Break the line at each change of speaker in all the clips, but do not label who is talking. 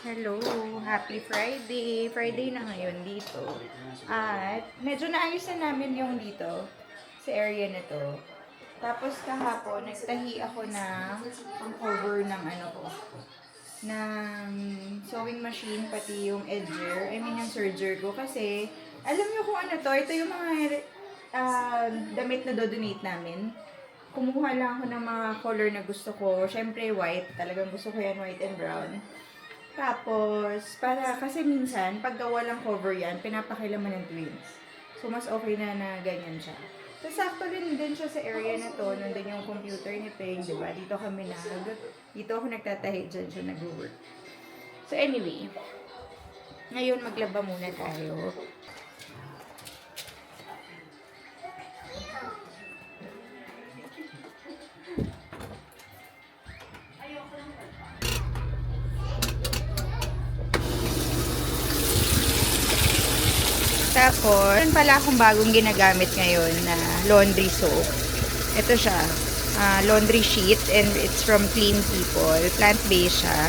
Hello! Happy Friday! Friday na ngayon dito. At medyo naayos na namin yung dito sa area na to. Tapos kahapon, nagtahi ako ng cover ng ano ko, ng sewing machine, pati yung edger, yung serger ko. Kasi, alam niyo kung ano to, ito yung mga damit na do-donate namin. Kumuha lang ako ng mga color na gusto ko. Syempre, white. Talagang gusto ko yan, white and brown. Tapos, kasi minsan, pag walang cover yan, pinapakilaman ng twins. So, mas okay na ganyan siya. So, sakto din siya sa area na to. Nandun yung computer ni Peng, di ba? Dito ako nagtatahi, dyan siya nag-work. So, anyway, ngayon maglaba muna tayo. Tapos, meron pala akong bagong ginagamit ngayon na laundry soap. Ito siya, laundry sheet, and it's from Clean People. Plant-based siya.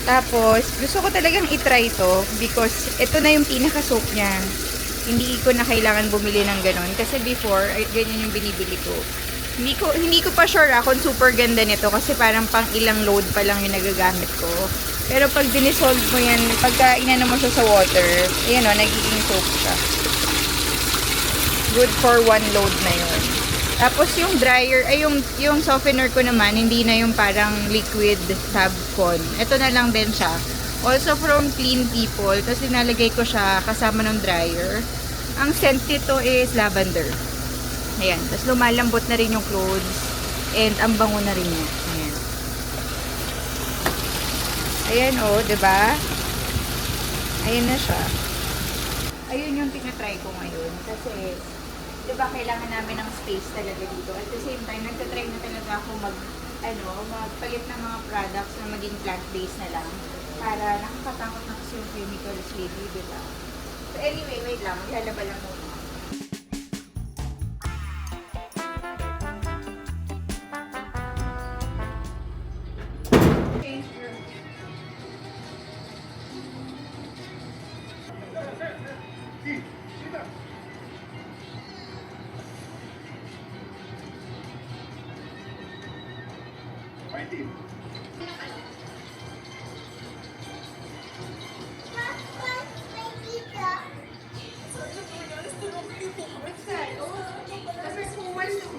Tapos, gusto ko talagang itry to because ito na yung pinaka-soap niya. Hindi ko na kailangan bumili ng ganon. Kasi before, ganyan yung binibili ko. Hindi ko pa sure kung super ganda nito kasi parang pang ilang load pa lang yung nagagamit ko. Pero pag dinisolve mo yan, pagka inano mo siya sa water, ayan o, nagiging soap siya. Good for one load na yun. Tapos yung dryer, yung softener ko naman, hindi na yung parang liquid Fabcon. Ito na lang din siya. Also from Clean People, tapos dinalagay ko siya kasama ng dryer. Ang scent nito is lavender. Ayan, tapos lumalambot na rin yung clothes and ang bango na rin niya. Ayan. Ayan o, diba? Ayan na siya. Ayun yung tinatry ko ngayon. Kasi, diba kailangan namin ng space talaga dito. At the same time, nagtatry na talaga ako magpalit ng mga products na maging plant-based na lang. Para nakakatakot na kasi yung chemicals lately, diba? So anyway, wait lang. Maglalaba lang muna.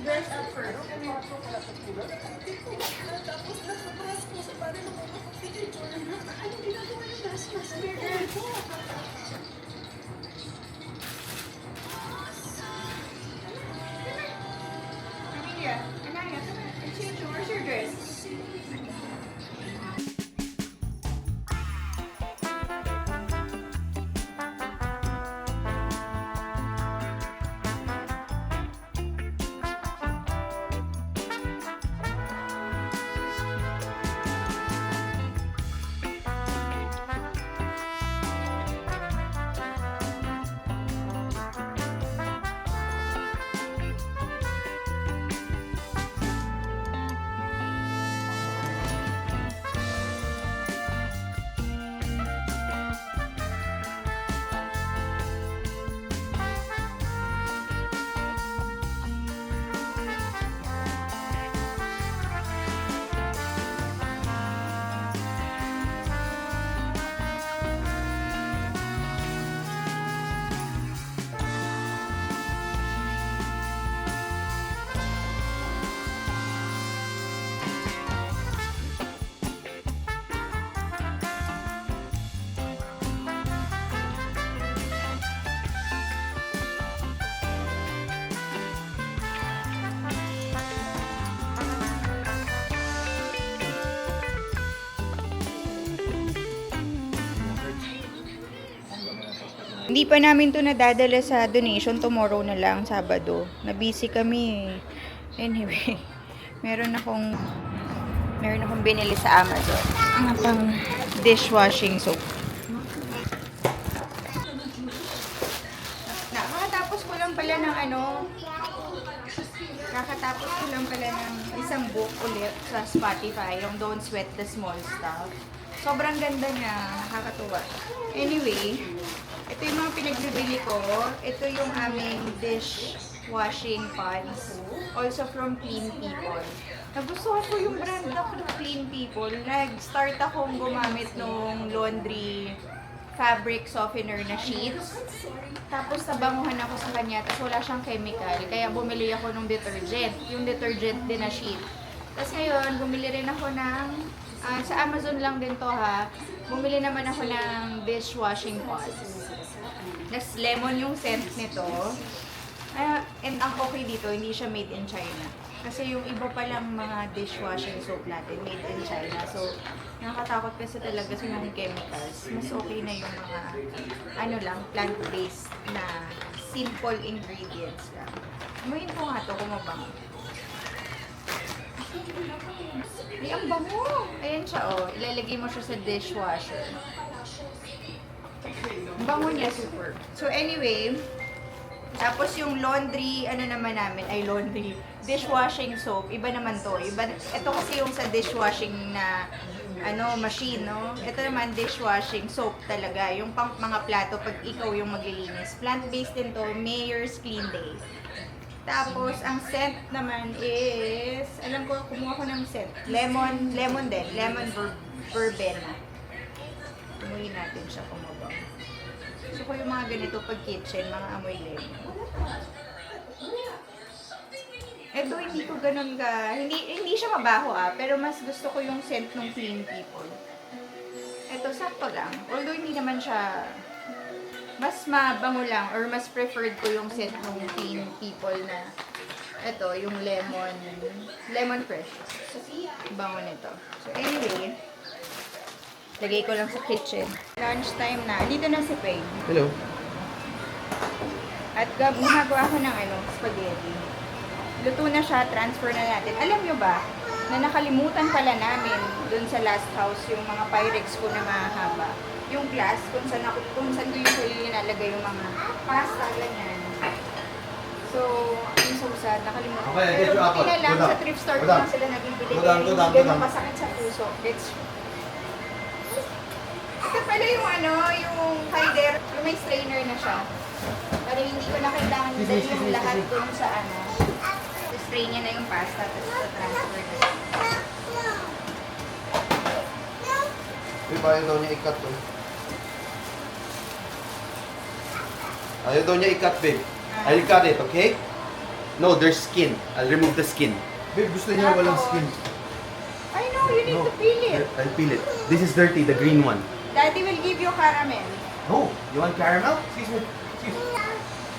Dress up first.
Tapos nasa ko sa pare ng mga picture. Ano ginagawa ng last mas?
Amelia, Anaya, come on. Exchange, where's your dress? Hindi pa namin to nadadala sa donation. Tomorrow na lang, Sabado. Na-busy kami. Anyway, meron akong binili sa Amazon. Ang pang dishwashing soap. Kakatapos ko lang pala ng isang book ulit sa Spotify, yung Don't Sweat the Small Stuff. Sobrang ganda niya. Nakakatuwa. Anyway, ito yung mga pinagbibili ko. Ito yung aming dishwashing pods. Also from Clean People. Nagustuhan ko yung brand ng Clean People. Nag-start akong gumamit nung laundry fabric softener na sheets. Tapos nabanguhan ako sa kanya. Tapos wala siyang chemical. Kaya bumili ako ng detergent. Yung detergent din na sheet. Tapos ngayon, bumili rin ako ng sa Amazon lang din to ha. Bumili naman ako ng dishwashing pods. Nas lemon yung scent nito. And ang okay dito, hindi siya made in China. Kasi yung iba palang mga dishwashing soap natin, made in China. So, nakakatakot kasi talaga sa mga chemicals. Mas okay na yung mga, plant-based na simple ingredients lang. Amuyin ko nga to kung mabango. Ay, ang bango! Ayan siya, oh. Ilalagay mo siya sa dishwasher. Ang bango niya, super. So, anyway, tapos yung laundry, laundry, dishwashing soap, iba naman to. Ito kasi yung sa dishwashing na, machine, no? Ito naman, dishwashing soap talaga. Yung pang mga plato pag ikaw yung maglilinis. Plant-based din to, Mayor's Clean Day. Tapos, ang scent naman is, alam ko, kumuha ko ng scent. Lemon din. Lemon verbena. Tumuhin natin siya kung mabango. Gusto ko yung mga ganito pag kitchen, mga amoy lemon. Ito, hindi ko ganun hindi siya mabaho pero mas gusto ko yung scent ng Clean People. Ito, sakto lang. Although hindi naman siya, mas mabango lang or mas preferred ko yung scent ng Clean People na ito, yung lemon fresh. Bango nito. So anyway, lagay ko lang sa kitchen. Lunch time na. Dito na si Pei.
Hello.
At gumagawa ko ng spaghetti. Luto na siya, transfer na natin. Alam nyo ba, na nakalimutan pala namin dun sa last house yung mga Pyrex ko na mahaba. Yung glass, kung saan ko yung nalagay yung mga pasta, ganyan. So, I'm so sad, nakalimutan.
Okay, I get
Pero
you apple.
buti na lang,
Go down.
sa thrift store ko
Go down.
lang sila nabibili.
Go down, go down,
Hindi
go
ganun
down.
masakit sa puso. Ito pala yung yung hider, yung may strainer na siya. Pero hindi ko na kailangan dahil yung lahat dun sa strain niya na yung pasta, tapos transfer na siya.
Ayaw daw niya i-cut to. Ayaw daw niya i-cut, babe. I'll cut it, okay? No, there's skin. I'll remove the skin. Babe, gusto niya walang skin.
I know, you need to peel it.
I'll peel it. This is dirty, the green one.
Daddy will give you caramel.
No, you want caramel? Excuse me.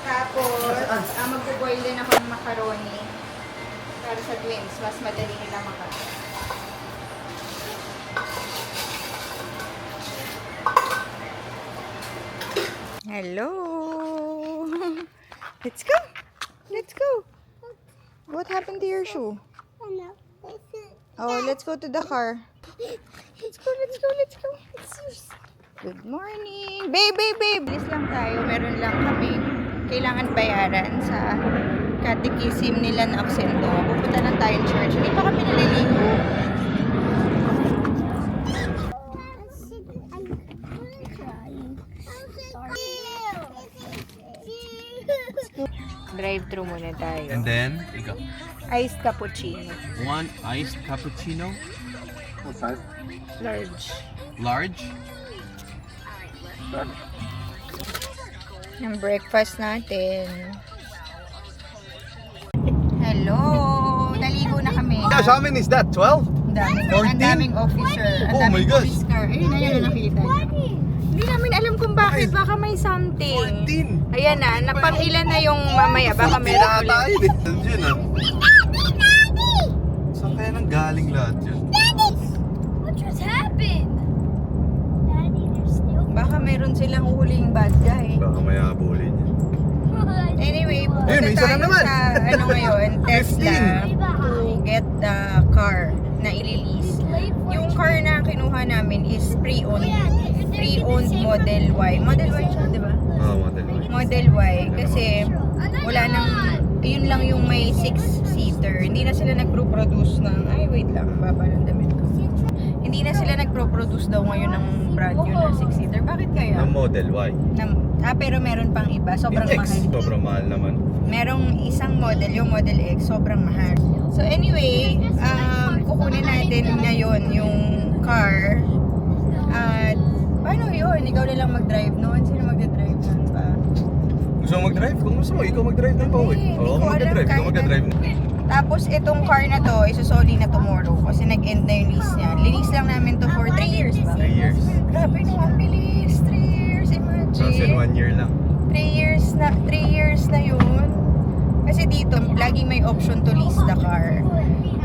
Tapos, magbo-boil din ako ng macaroni. Para sa twins, mas madali nila makain. Hello! Let's go! Let's go! What happened to your shoe? Oh, let's go to the car. Let's go, let's go, let's go. Good morning! Babe! Bilis lang tayo. Meron lang kaming kailangan bayaran sa catechism nila na aksento. Pupunta lang tayo church. Hindi pa kami naliligo. Drive-thru muna tayo.
And then, ikaw.
Iced cappuccino.
One iced cappuccino.
Large.
Large.
Yung breakfast natin. Hello! Naligo na kami.
Gosh, how many is that? 12?
Ang daming officer. Ang
Oh my
daming
gosh.
police car. Ayun na nakita niyo. Hindi namin alam kung bakit. Baka may something.
14.
Ayan na. Napang-ilan na yung mamaya. Baka meron ulit.
Nandiyan Saan kaya nang galing lahat yun?
What just happened? Daddy, there's still
Baka meron silang huling bad guy.
Baka may abulin niya.
Anyway,
Ayun,
pupunta
may isa na
tayo
naman.
sa ngayon, Tesla
15.
to get the car na ililis. Yung car na kinuha namin is pre-owned. Pre-owned Model Y. Model Y siya, di ba?
Model.
Model Y. Kasi wala nang, yun lang yung may 6-seater. Hindi na sila nag-produce ng, ay wait lang, baba ng damit ko. hindi na sila nagpro-produce daw ngayon ng brand new na 6-seater. Bakit kaya?
Ng model, why?
Pero meron pang iba, sobrang
Yung X,
mahal.
sobrang mahal naman.
Merong isang model, yung Model X, sobrang mahal. So anyway, kukunin natin ngayon yung car. At paano yun? Ikaw na lang mag-drive noon? Sino mag-drive noon pa?
Gusto mo mag-drive? Kung gusto mo, ikaw mag-drive ng pauwi.
Hindi
Oo,
ko
ako mag-drive.
alam,
Ikaw
kahit
mag-drive.
Tapos itong car na to, isusoli na tomorrow kasi nag-end na yung lease niya. Linis lang namin to for 3 years ba?
3 years.
Grabe no, ang bilis. 3 years,
Tapos in
imagine.
1 year lang.
3 years na yun. Kasi dito, lagi may option to lease the car.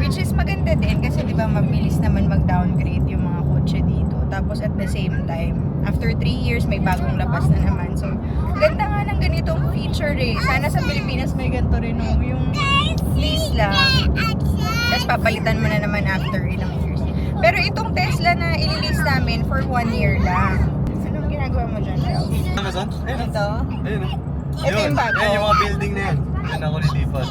Which is maganda din kasi di ba mabilis naman mag-downgrade yung mga kotse dito. Tapos at the same time, after 3 years may bagong labas na naman. So, ganda nga ng ganitong feature eh. Sana sa Pilipinas may ganito rin no, yung lease lang. Tapos papalitan mo na naman after ilang years. Pero itong Tesla na ililist namin for 1 year lang. Anong ginagawa mo dyan?
Amazon? Ayun.
Ito?
Ayun.
Ito yung bago.
Ayun yung mga building na yan. Ayun ako nilipat.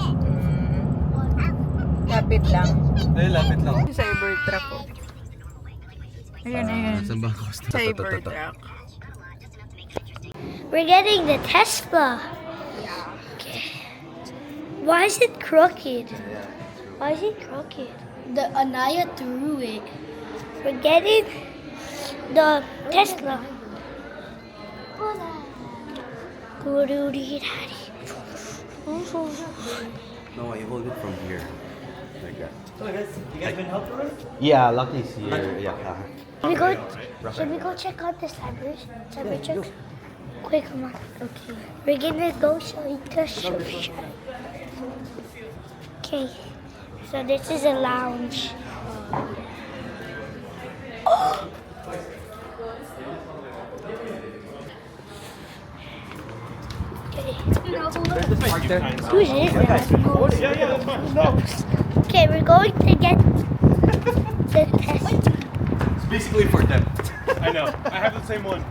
Lapit lang.
Ayun, lapit lang.
Cybertruck ko. Ayan.
Saan ba ako?
Cybertruck.
We're getting the Tesla. Okay. Why is it crooked? Why is it crooked?
The Anaya threw it.
We're getting the Tesla. Goody-daddy.
No, I hold it from here. Like that.
So I guess you guys been helping us?
Yeah, Lucky's here. Yeah.
Should we go check out the Cybertruck? Quick, come on. Okay. We're gonna go show the show. Okay. So this is a lounge. Okay. Who's is that? Who knows? Okay, we're going to get the test.
It's basically for them.
I know. I have the same one.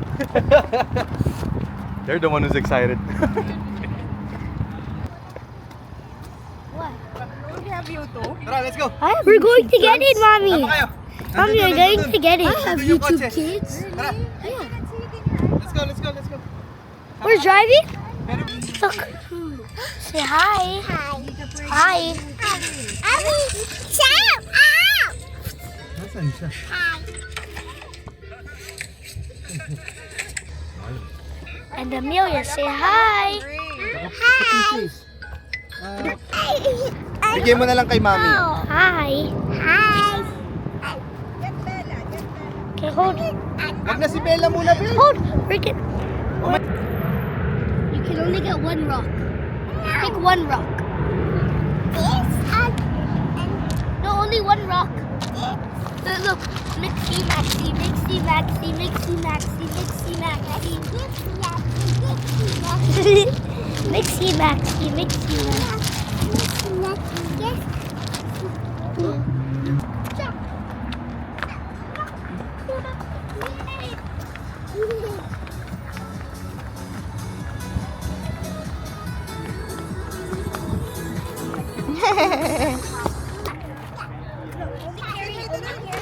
They're the one who's excited.
What?
We have you too.
Tara, let's go.
We're going to get it, Mommy.
Kayo.
Mommy, we're going to get it.
Have YouTube
Kids?
Tara. Let's go.
We're driving? Look. Say hi. Hi.
Nasaan siya?
And Amelia, say hi.
Bigay mo na lang kay Mami.
Hi. Okay, hold.
Wag na si Bella muna, Bella.
Hold. You can only get one rock. Pick one rock. No, only one rock. Look. Mixy, Maxi, Mixy, Maxi, Mixy, Maxi, Mixy, Maxi. Mixy, Maxi, Mixy,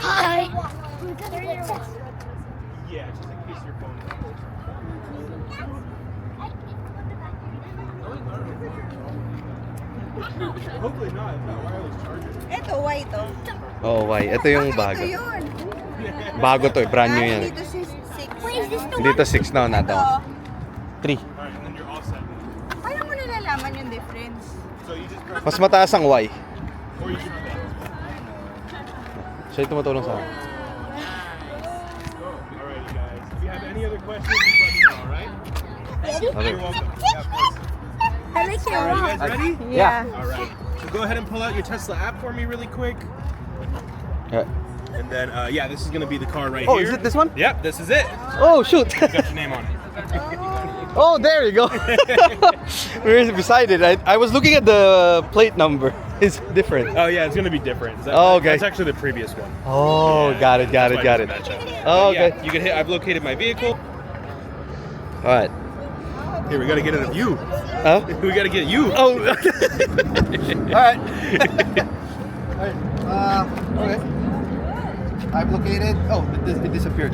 Hi.
Yeah, just in case your phone. Hopefully not. It's not wireless charger.
Ito, why ito?
Oh, why? Ito yung
Ito
bago.
yun.
Bago to, brand new yan.
Dito 6.
Wait, is this the
Dito 6 na, not
Ito.
3.
Alright, and then you're all set.
Paano mo nalalaman yung difference?
So you just press
Mas mataas ang Y.
or you should do that.
Siya yung tumutulong sa akin.
Alrighty guys. If you have any other questions, just let me know, alright?
Okay.
You're welcome. Yeah, of course.
I like your
Are you
rock.
guys ready?
Yeah.
Alright. So go ahead and pull out your Tesla app for me really quick. And then, yeah, this is going to be the car right
Oh,
here.
is it this one?
Yep, this is it.
Oh, shoot.
Got your name on it.
Oh, there you go. We're beside it. I was looking at the plate number. It's different.
Oh, yeah, it's going to be different.
Oh, okay.
That's actually the previous one.
Oh,
Yeah,
got it.
that's why doesn't match up.
Oh,
But yeah,
okay.
you can hit, I've located my vehicle.
All right.
Here, we got to get it of you.
Huh?
We got to get you.
Oh. All right. All right. Okay. I've located. Oh, it disappeared.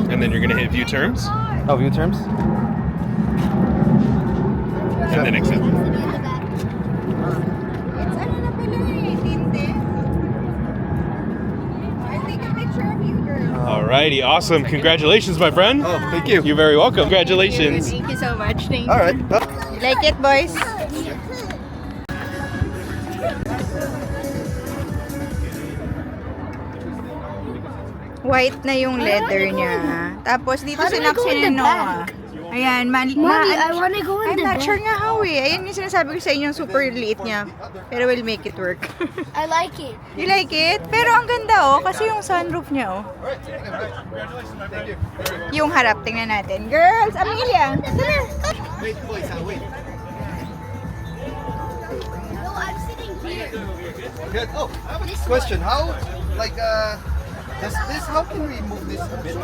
And then you're gonna hit view terms,
Oh, view terms.
and then accept.
It's ano na pala eh, tinte. I'll take a picture of you, girl.
Alrighty, awesome. Congratulations, my friend.
Oh, thank you.
You're very welcome. Congratulations.
Thank you so much. Thank you.
All right.
You like it, boys? White na yung leather niya. Tapos dito
How do I
sinaksin
go in
ni
the
Noah. Ayan,
Mommy, I wanna go in
I'm
the
not
back.
sure nga how eh. Ayan yung sinasabi ko sa inyo, super liit niya. Pero we'll make it work.
I like it.
You like it? Pero ang ganda oh, kasi yung sunroof niya oh. Yung harap, tingnan natin. Girls, Amelia!
Wait, boys, wait.
No, I'm sitting here.
Good. Oh, I have a question. How, like, how can we move this a bit?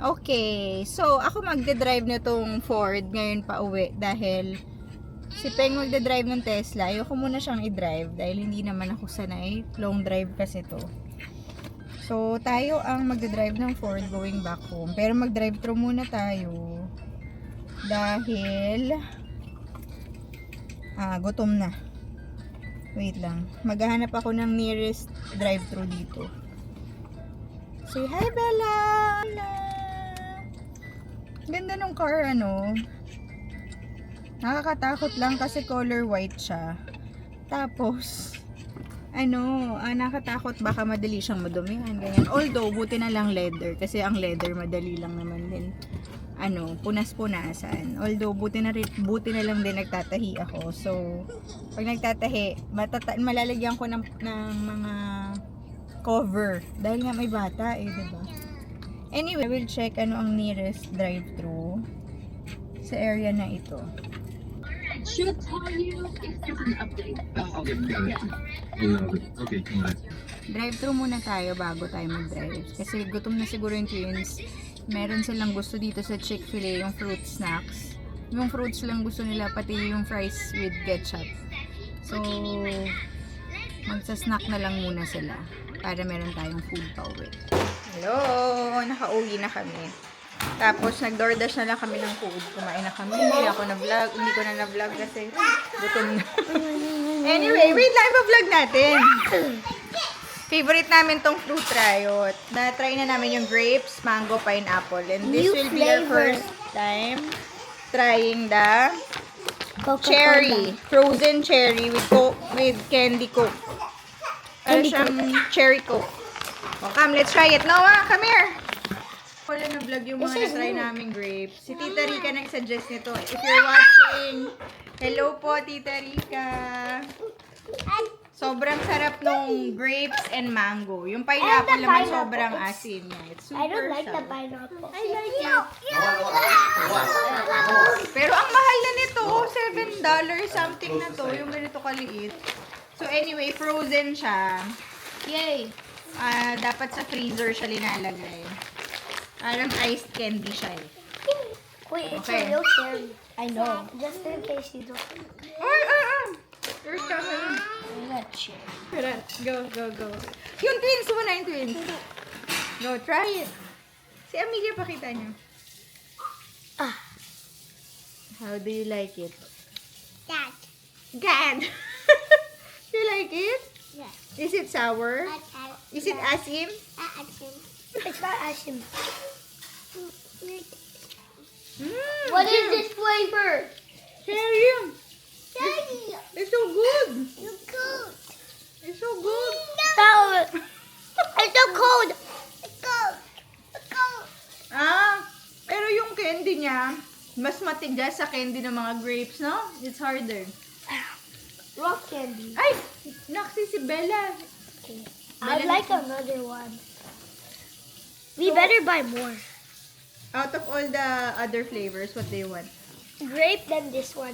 Okay, so ako magde-drive na tong Ford ngayon pa uwi dahil si Peng magde-drive ng Tesla. Ayoko muna siyang i-drive dahil hindi naman ako sanay. Long drive kasi to. So, tayo ang magde-drive ng Ford going back home. Pero mag-drive-thru muna tayo dahil gutom na. Wait lang. Maghahanap ako ng nearest drive-thru dito. Say hi, Bella! Ganda nung car, ano. Nakakatakot lang kasi color white siya. Tapos, nakatakot baka madali siyang madumihan, ganyan. Although, buti na lang leather. Kasi ang leather, madali lang naman din. Punas-punasan. Although, buti na lang din nagtatahi ako. So, pag nagtatahi, malalagyan ko ng mga cover. Dahil nga may bata diba? Anyway, we'll check ano ang nearest drive-thru sa area na ito.
Should tell you if there's an update. Okay, got it. Okay, got it.
Drive-thru muna tayo bago tayo mag-drive. Kasi gutom na siguro yung twins. Meron silang gusto dito sa Chick-fil-A, yung fruit snacks. Yung fruits lang gusto nila, pati yung fries with ketchup. So, magsa-snack na lang muna sila para meron tayong food pa uwi. Hello! Nakauwi na kami. Tapos, nag-DoorDash na lang kami ng food. Kumain na kami. Hindi ko na na-vlog kasi gutom na. Anyway, wait lang, ipa-vlog natin. Favorite namin tong fruit riot. Na-try na namin yung grapes, mango, pineapple. And this
New
will be our
flavor.
first time trying the
Coca-Cola.
cherry. Frozen cherry with candy coke.
Candy
siyang cherry coke. Oh, come, let's try it. Noah, come here. Wala na vlog yung mga na-try namin grapes. Si Tita Rica nag-suggest nito. If you're watching, hello po, Tita Rica. Sobrang sarap nung grapes and mango. Yung pineapple naman
pineapple.
sobrang asin. It's super
I don't like the
sour.
pineapple.
I like it. Pero ang mahal na nito, $7 something na to, yung ganito kaliit. So anyway, frozen siya. Yay! Dapat sa freezer siya linalagay. Parang iced candy siya eh.
Wait, it's
Okay.
a real cherry. I know. Just in case you don't.
There's coming.
I'm not sure.
Tara, go. Yung twins muna, yung twins. Go, try it. Si Amelia, pakita niyo. How do you like it?
Dad.
God! You like it?
Yeah.
Is it sour? Is it asim?
It's not asim.
Mm,
What is this flavor?
cherry.
Cherry.
It's so good.
You cold.
It's so good.
Sour. It's so cold. It's cold. It's cold.
Pero yung candy niya, mas matigas sa candy ng mga grapes, no? It's harder.
Rock candy.
Ay! Naksi si Bella.
I'd like another one. We better buy more.
Out of all the other flavors, what do you want?
Grape, then this one.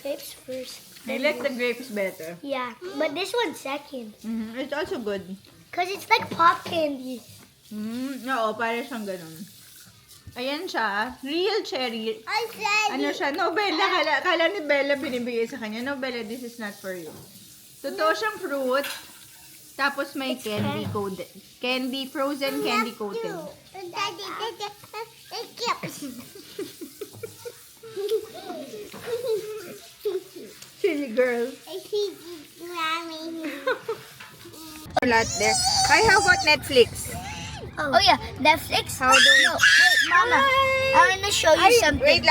Grapes first.
I like the grapes better.
Yeah, but this one's second.
It's also good.
Because it's like pop candy.
Oo, para siyang ganun. Ayan siya. Real cherry.
I said
Ano siya? No, Bella. Kala ni Bella binibigay sa kanya. No, Bella, this is not for you. Totoo siyang fruit. Tapos may candy coated. Frozen candy coated. Silly girl. A lot there. Ay, how about Netflix?
Oh yeah, Netflix.
How do we...
No, wait, Mama. I want to show you
Ay,
something.
wait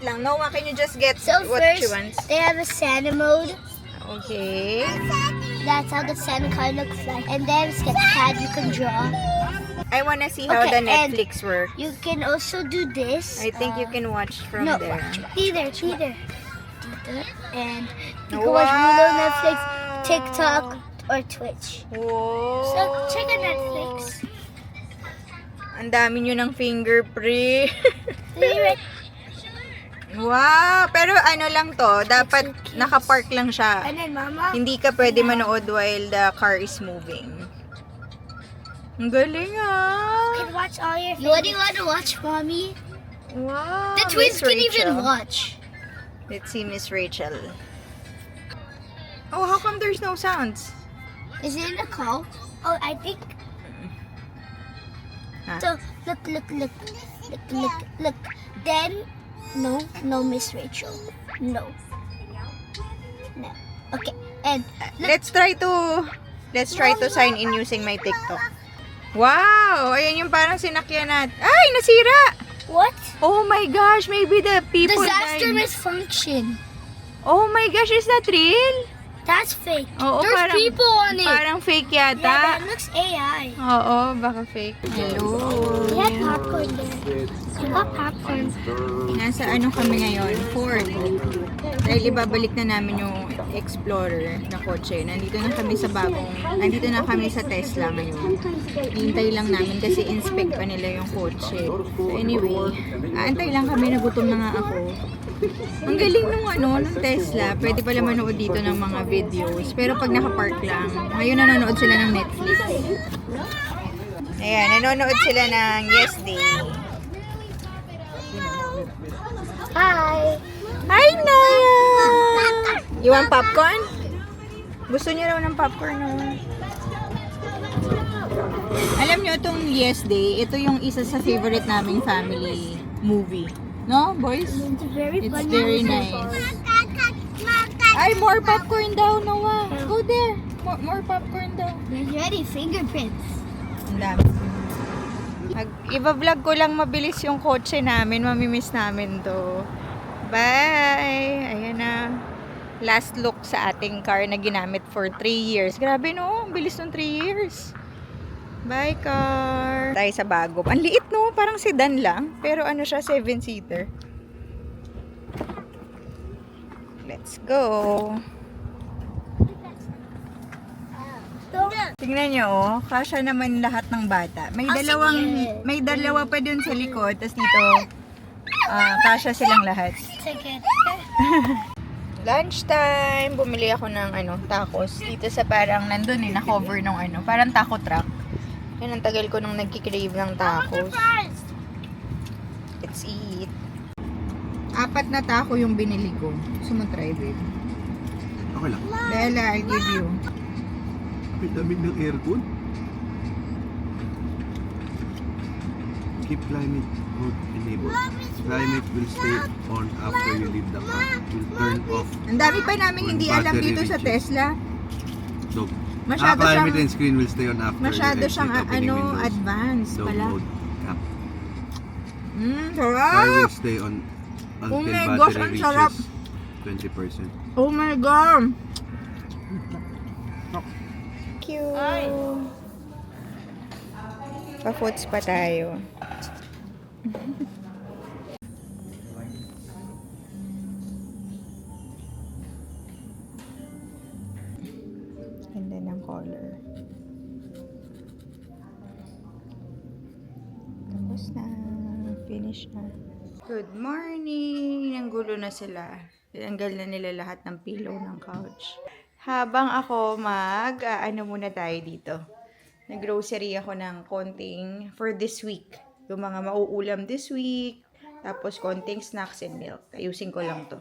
lang. Noah, can you just get
So
what she
first,
wants?
they have a Santa mode.
Okay.
That's how the Santa card looks like. And then sketchpad you can draw.
I wanna see how
Okay,
the
and-
Netflix works.
You can also do this.
I think you can watch from
No,
there.
either. And you can watch Hulu, Netflix, TikTok, or Twitch.
Whoa.
So check out Netflix.
Ang dami nyo ng fingerprint.
Favorite.
Wow! Pero ano lang to, dapat nakapark lang siya.
And then Mama.
Hindi ka pwede manood while the car is moving. Ang galing ah!
Can watch all your. What do you want to watch, Mommy?
Wow!
The twins
Miss
can even
Rachel.
watch.
Let's see Miss Rachel. Oh, how come there's no sounds?
Is it in the call? Oh, I think.
Huh?
So look. Then, no, Miss Rachel. No. Okay, and
Let's try to sign in using my TikTok. Wow! Ayan yung parang sinakyan natin. Ay! Nasira!
what?
Oh my gosh! Maybe the people
Disaster
died.
misfunction.
Oh my gosh! Is that real?
That's fake.
Oo,
There's
parang-
people on it.
Parang fake
Yeah,
yata.
that looks AI.
Oo, baka fake. Hello.
We had popcorn there. I got popcorn.
Nasa ano kami ngayon? Ford. Dahil ibabalik na namin yung Explorer na kotse. Nandito na kami sa Tesla ngayon. Hintay lang namin kasi inspect pa nila yung kotse. So anyway, aantay lang kami, nagutom na nga ako. Ang galing nung Tesla. Pwede pala manood dito ng mga videos. Pero pag nakapark lang, ngayon nanonood sila ng Netflix. Ayan, nanonood sila ng Yes Day.
Hi.
Hi, Naya! You want popcorn? Gusto niya raw ng popcorn, no? Alam niyo, itong Yes Day, ito yung isa sa favorite naming family movie. No, boys?
It's very
It's
funny.
very nice. Ay, more popcorn daw, Noah. Go there. More popcorn daw.
There's already fingerprints.
Ang dami. Iba-vlog ko lang mabilis yung kotse namin. Mamimiss namin to. Bye! Ayan na. Last look sa ating car na ginamit for 3 years. Grabe no, ang bilis ng 3 years. Bye car! Tayo sa bago. Ang liit no, parang sedan lang. Pero ano siya, 7-seater. Let's go! Tingnan nyo, oh. Kasya naman lahat ng bata. May dalawa pa dun sa likod. Tapos dito, kasya silang lahat.
Ticket.
Lunchtime! Bumili ako ng tacos. Dito sa parang nandun na-cover ng parang taco truck. Yan, ang tagal ko nung nagkikrave ng tacos. Let's eat. 4 na taco yung binili ko. Gusto mo try, babe?
Okay lang.
Bella, I'll give you.
May damit ng aircon. Keep climate mode enabled. Climate will stay on after you leave the car. Will turn off.
Ang dami pa namin hindi alam dito sa Tesla.
So,
Masyado
climate
siyang-
and screen will stay on after
Masyado
you
siyang
exit opening windows.
advanced
So
pala.
mode app. Car
Sarap!
will stay on
Oh
until
my gosh,
battery
ang sarap.
reaches 20%.
Oh my God! Thank you! Pa-foods pa tayo. Ganda ng color. Tapos na. Finish na. Good morning! Nanggulo na sila. Tinanggal na nila lahat ng pillow ng couch. Habang ako muna tayo dito. Nag-grocery ako ng konting for this week. Yung mga mauulam this week. Tapos konting snacks and milk. Ayusin ko lang to.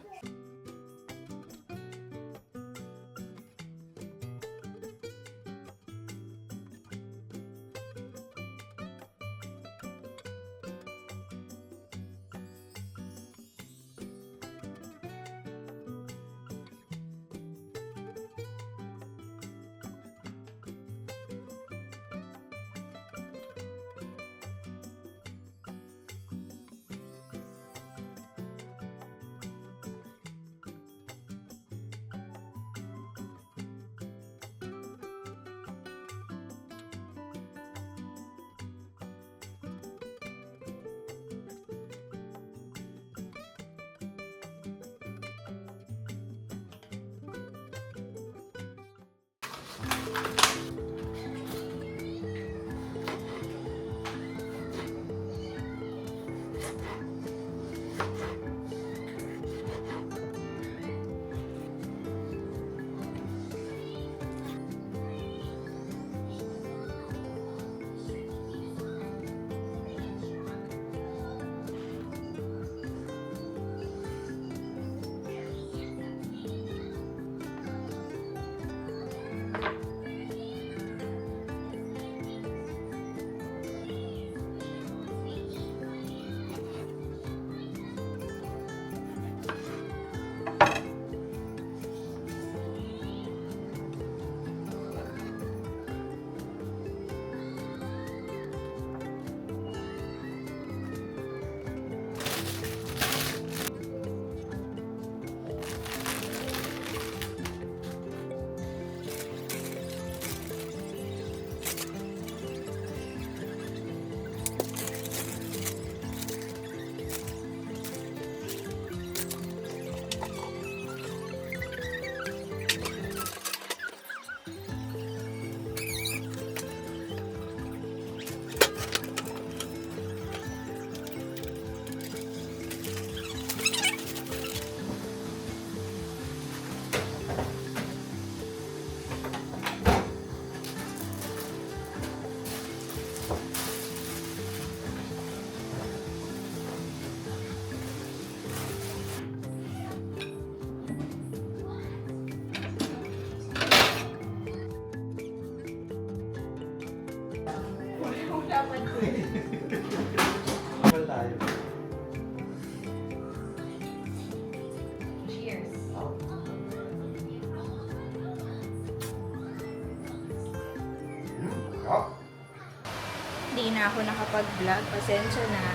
na ako nakapag-vlog. Pasensya na.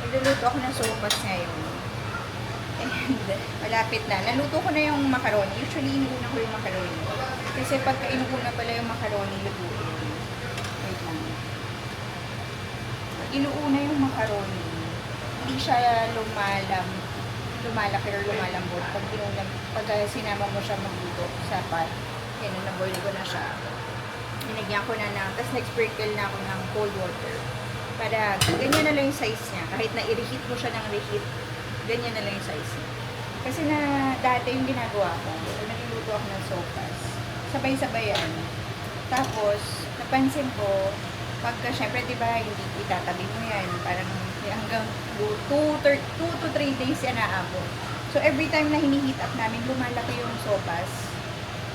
Nagluluto ako ng sopas ngayon. And malapit na. Naluto ko na yung macaroni. Usually, inuuna ko yung macaroni. Kasi pagka inuuna pala yung macaroni, lutuin. Wait lang. Pag inuuna yung macaroni, hindi siya lumalaki or lumalambot. Pag sinama mo siya magluto sa pot, yan, na-boil ko na siya. Nilagyan ko na tapos nag-sprinkle na ako ng cold water. Para ganyan na lang yung size niya. Kahit na i-reheat mo siya ng reheat, ganyan na lang yung size niya. Kasi na dati yung ginagawa ko, nagluluto ako ng sopas. Sabay-sabay yan. Tapos, napansin ko, pagka syempre, di ba, hindi itatabi mo yan. Parang hanggang 2 to 3 days yan naabot. So, every time na hinihit up namin, lumalaki yung sopas.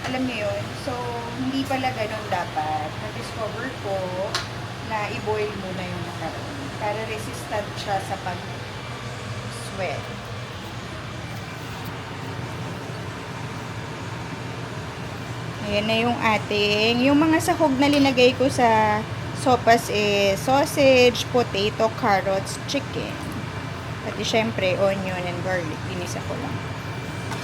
Alam niyo yun? So, hindi pala ganun dapat. Na-discover ko na i-boil muna yung macaroni para resistant siya sa pag-sweat. Ayan na yung yung mga sahog na linagay ko sa sopas is sausage, potato, carrots, chicken. Pati syempre, onion and garlic. Binisa ko lang.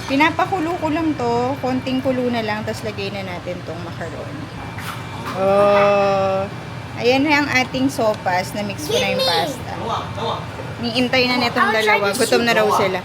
Pinapakulo ko lang to. Konting kulo na lang. Tapos lagay na natin tong macaroni. Ayan na ang ating sopas. Na-mix ko na yung pasta. Niintay na netong dalawa. Gutom na raw sila.